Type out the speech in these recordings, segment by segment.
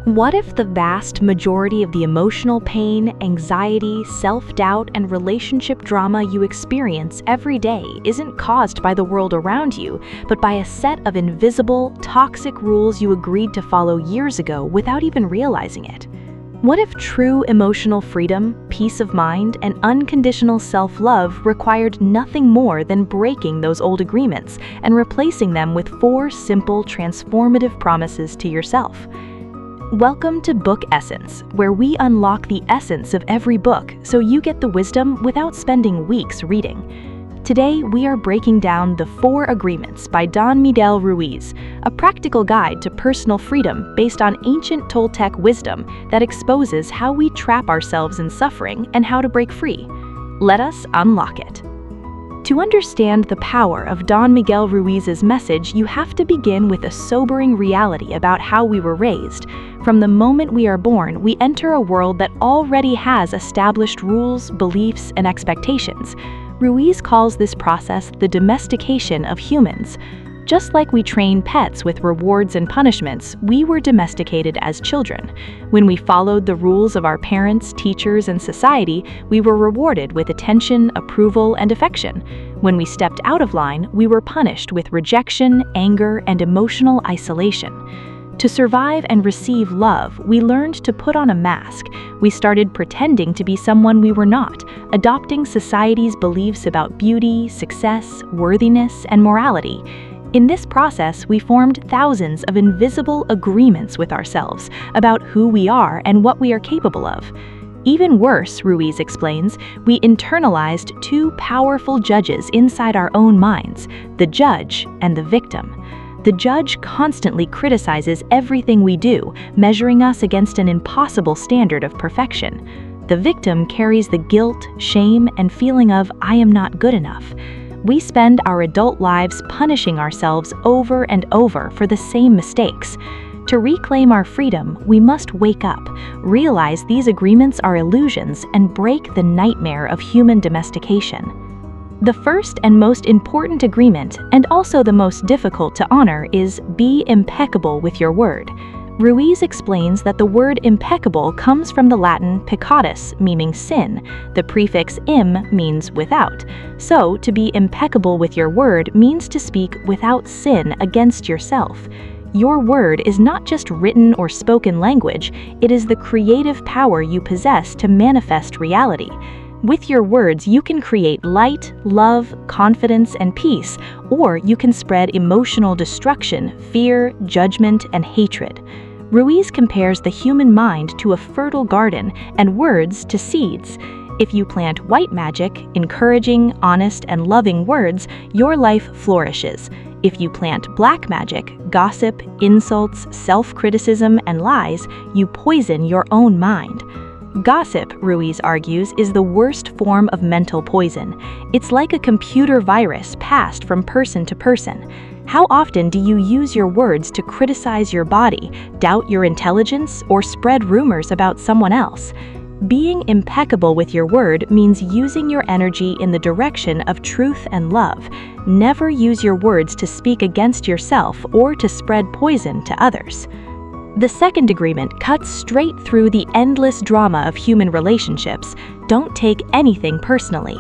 What if the vast majority of the emotional pain, anxiety, self-doubt, and relationship drama you experience every day isn't caused by the world around you, but by a set of invisible, toxic rules you agreed to follow years ago without even realizing it? What if true emotional freedom, peace of mind, and unconditional self-love required nothing more than breaking those old agreements and replacing them with 4 simple, transformative promises to yourself? Welcome to Book Essence, where we unlock the essence of every book so you get the wisdom without spending weeks reading. Today, we are breaking down The 4 Agreements by Don Miguel Ruiz, a practical guide to personal freedom based on ancient Toltec wisdom that exposes how we trap ourselves in suffering and how to break free. Let us unlock it. To understand the power of Don Miguel Ruiz's message, you have to begin with a sobering reality about how we were raised. From the moment we are born, we enter a world that already has established rules, beliefs, and expectations. Ruiz calls this process the domestication of humans. Just like we train pets with rewards and punishments, we were domesticated as children. When we followed the rules of our parents, teachers, and society, we were rewarded with attention, approval, and affection. When we stepped out of line, we were punished with rejection, anger, and emotional isolation. To survive and receive love, we learned to put on a mask. We started pretending to be someone we were not, adopting society's beliefs about beauty, success, worthiness, and morality. In this process, we formed thousands of invisible agreements with ourselves about who we are and what we are capable of. Even worse, Ruiz explains, we internalized 2 powerful judges inside our own minds, the judge and the victim. The judge constantly criticizes everything we do, measuring us against an impossible standard of perfection. The victim carries the guilt, shame, and feeling of, I am not good enough. We spend our adult lives punishing ourselves over and over for the same mistakes. To reclaim our freedom, we must wake up, realize these agreements are illusions, and break the nightmare of human domestication. The first and most important agreement, and also the most difficult to honor, is be impeccable with your word. Ruiz explains that the word impeccable comes from the Latin peccatus, meaning sin. The prefix im means without. So, to be impeccable with your word means to speak without sin against yourself. Your word is not just written or spoken language, it is the creative power you possess to manifest reality. With your words, you can create light, love, confidence, and peace, or you can spread emotional destruction, fear, judgment, and hatred. Ruiz compares the human mind to a fertile garden and words to seeds. If you plant white magic, encouraging, honest, and loving words, your life flourishes. If you plant black magic, gossip, insults, self-criticism, and lies, you poison your own mind. Gossip, Ruiz argues, is the worst form of mental poison. It's like a computer virus passed from person to person. How often do you use your words to criticize your body, doubt your intelligence, or spread rumors about someone else? Being impeccable with your word means using your energy in the direction of truth and love. Never use your words to speak against yourself or to spread poison to others. The second agreement cuts straight through the endless drama of human relationships. Don't take anything personally.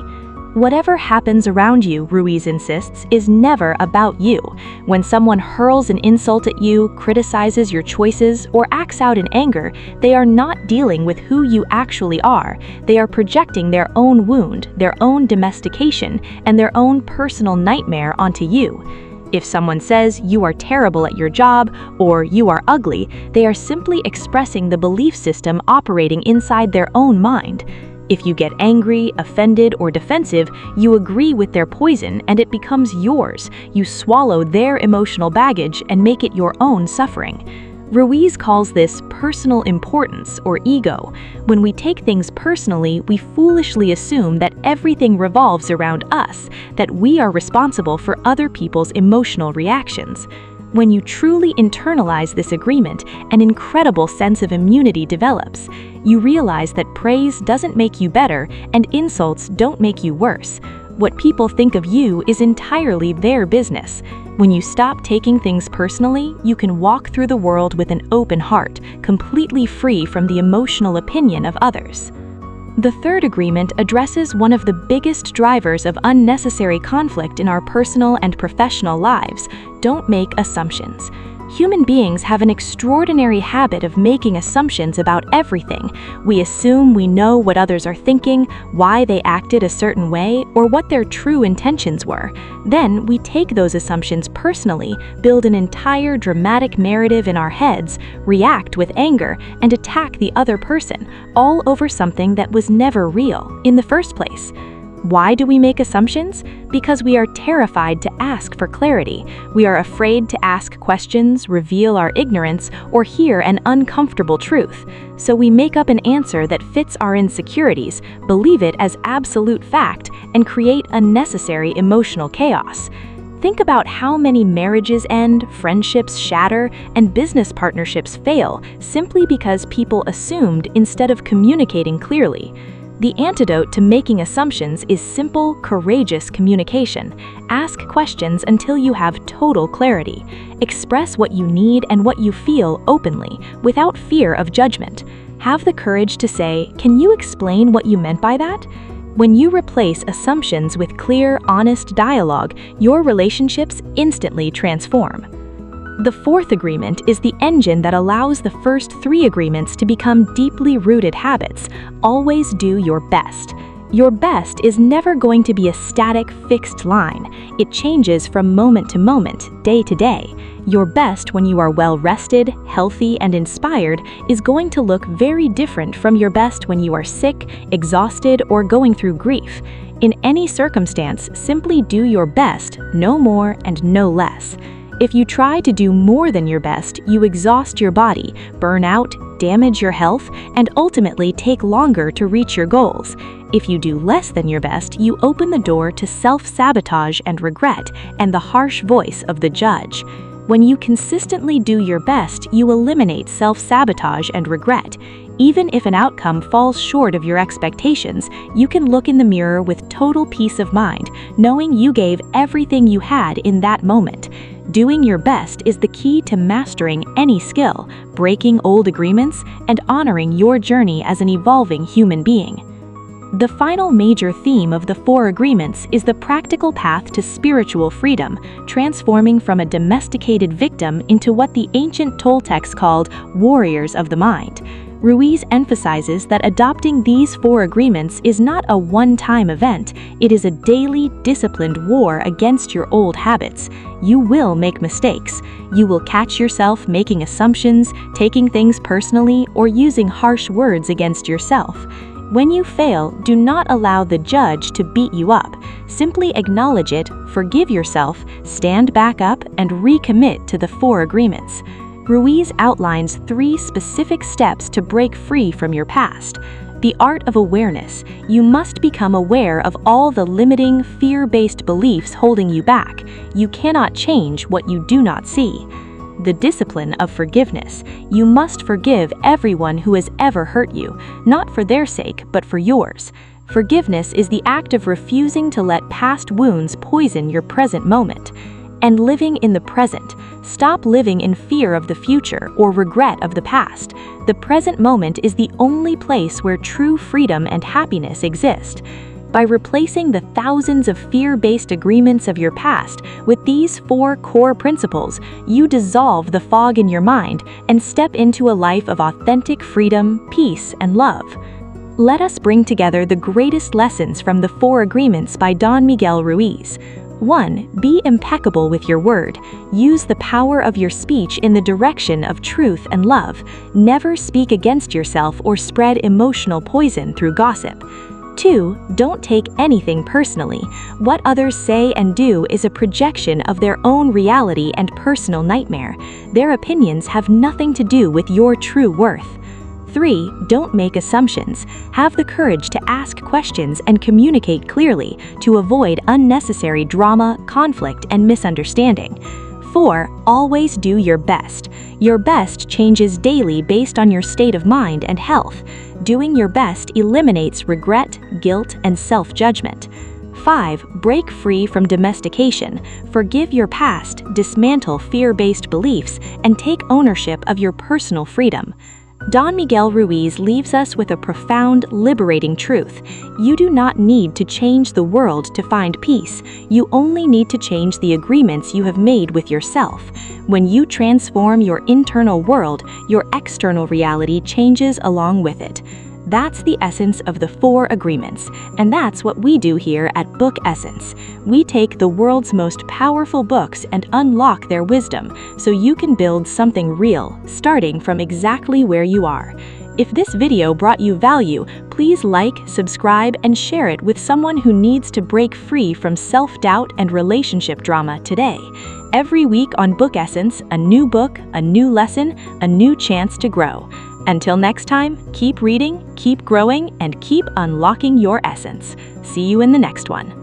Whatever happens around you, Ruiz insists, is never about you. When someone hurls an insult at you, criticizes your choices, or acts out in anger, they are not dealing with who you actually are. They are projecting their own wound, their own domestication, and their own personal nightmare onto you. If someone says you are terrible at your job or you are ugly, they are simply expressing the belief system operating inside their own mind. If you get angry, offended, or defensive, you agree with their poison and it becomes yours. You swallow their emotional baggage and make it your own suffering. Ruiz calls this personal importance or ego. When we take things personally, we foolishly assume that everything revolves around us, that we are responsible for other people's emotional reactions. When you truly internalize this agreement, an incredible sense of immunity develops. You realize that praise doesn't make you better and insults don't make you worse. What people think of you is entirely their business. When you stop taking things personally, you can walk through the world with an open heart, completely free from the emotional opinion of others. The third agreement addresses one of the biggest drivers of unnecessary conflict in our personal and professional lives: don't make assumptions. Human beings have an extraordinary habit of making assumptions about everything. We assume we know what others are thinking, why they acted a certain way, or what their true intentions were. Then we take those assumptions personally, build an entire dramatic narrative in our heads, react with anger, and attack the other person, all over something that was never real in the first place. Why do we make assumptions? Because we are terrified to ask for clarity. We are afraid to ask questions, reveal our ignorance, or hear an uncomfortable truth. So we make up an answer that fits our insecurities, believe it as absolute fact, and create unnecessary emotional chaos. Think about how many marriages end, friendships shatter, and business partnerships fail simply because people assumed instead of communicating clearly. The antidote to making assumptions is simple, courageous communication. Ask questions until you have total clarity. Express what you need and what you feel openly, without fear of judgment. Have the courage to say, "Can you explain what you meant by that?" When you replace assumptions with clear, honest dialogue, your relationships instantly transform. The fourth agreement is the engine that allows the first three agreements to become deeply rooted habits. Always do your best. Your best is never going to be a static, fixed line. It changes from moment to moment, day to day. Your best when you are well-rested, healthy, and inspired is going to look very different from your best when you are sick, exhausted, or going through grief. In any circumstance, simply do your best, no more and no less. If you try to do more than your best, you exhaust your body, burn out, damage your health, and ultimately take longer to reach your goals. If you do less than your best, you open the door to self-sabotage and regret, and the harsh voice of the judge. When you consistently do your best, you eliminate self-sabotage and regret. Even if an outcome falls short of your expectations, you can look in the mirror with total peace of mind, knowing you gave everything you had in that moment. Doing your best is the key to mastering any skill, breaking old agreements, and honoring your journey as an evolving human being. The final major theme of the four agreements is the practical path to spiritual freedom, transforming from a domesticated victim into what the ancient Toltecs called warriors of the mind. Ruiz emphasizes that adopting these four agreements is not a one-time event, it is a daily, disciplined war against your old habits. You will make mistakes. You will catch yourself making assumptions, taking things personally, or using harsh words against yourself. When you fail, do not allow the judge to beat you up. Simply acknowledge it, forgive yourself, stand back up, and recommit to the four agreements. Ruiz outlines 3 specific steps to break free from your past. The art of awareness. You must become aware of all the limiting, fear-based beliefs holding you back. You cannot change what you do not see. The discipline of forgiveness. You must forgive everyone who has ever hurt you, not for their sake, but for yours. Forgiveness is the act of refusing to let past wounds poison your present moment. And living in the present. Stop living in fear of the future or regret of the past. The present moment is the only place where true freedom and happiness exist. By replacing the thousands of fear-based agreements of your past with these 4 core principles, you dissolve the fog in your mind and step into a life of authentic freedom, peace, and love. Let us bring together the greatest lessons from the 4 agreements by Don Miguel Ruiz. 1. Be impeccable with your word. Use the power of your speech in the direction of truth and love. Never speak against yourself or spread emotional poison through gossip. 2. Don't take anything personally. What others say and do is a projection of their own reality and personal nightmare. Their opinions have nothing to do with your true worth. 3. Don't make assumptions. Have the courage to ask questions and communicate clearly to avoid unnecessary drama, conflict, and misunderstanding. 4. Always do your best. Your best changes daily based on your state of mind and health. Doing your best eliminates regret, guilt, and self-judgment. 5. Break free from domestication. Forgive your past, dismantle fear-based beliefs, and take ownership of your personal freedom. Don Miguel Ruiz leaves us with a profound, liberating truth. You do not need to change the world to find peace. You only need to change the agreements you have made with yourself. When you transform your internal world, your external reality changes along with it. That's the essence of the 4 agreements, and that's what we do here at Book Essence. We take the world's most powerful books and unlock their wisdom, so you can build something real, starting from exactly where you are. If this video brought you value, please like, subscribe, and share it with someone who needs to break free from self-doubt and relationship drama today. Every week on Book Essence, a new book, a new lesson, a new chance to grow. Until next time, keep reading, keep growing, and keep unlocking your essence. See you in the next one.